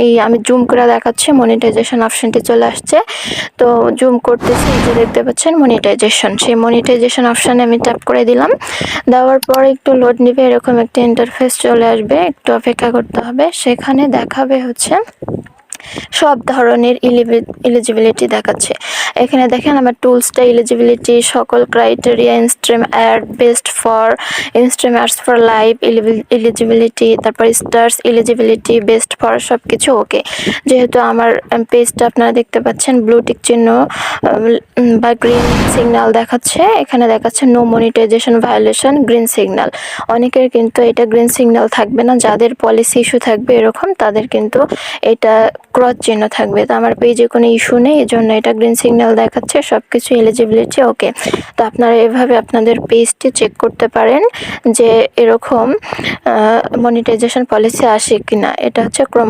এই আমি জুম করে দেখাচ্ছি, মনিটাইজেশন অপশনটি চলে আসছে। তো জুম করতেছি, এই যে দেখতে পাচ্ছেন মনিটাইজেশন। সেই মনিটাইজেশন অপশানে আমি ট্যাপ করে দিলাম। দেওয়ার পর একটু লোড নিবে, এরকম একটা ইন্টারফেস চলে আসবে, একটু অপেক্ষা করতে হবে। সেখানে দেখাবে হচ্ছে সব ধরনের এলিজিবিলিটি দেখাচ্ছে। এখানে দেখেন আমার টুলসটা এলিজিবিলিটি, সকল criteria, instream add, best for instream ads for live eligibility, তারপর স্টার্স এলিজিবিলিটি, বেস্ট ফর সব কিছু ওকে। যেহেতু আমার পেজটা আপনারা দেখতে পাচ্ছেন ব্লু টিক চিহ্ন বা গ্রিন সিগন্যাল দেখাচ্ছে, এখানে দেখাচ্ছে no monetization violation green signal. অনেকের কিন্তু এটা গ্রিন সিগন্যাল থাকবে না, যাদের পলিসি ইস্যু থাকবে এরকম তাদের কিন্তু এটা ক্রস চিহ্ন থাকবে। তো আমার পেজে কোনো ইস্যু নেই, এই জন্য এটা গ্রিন সিগন্যাল দেখাচ্ছে, সব কিছু এলিজিবিলিটি ওকে। তো আপনারা এভাবে আপনাদের পেজটি চেক করতে পারেন যে এরকম মনিটাইজেশন পলিসি আসে কিনা। এটা হচ্ছে ক্রোম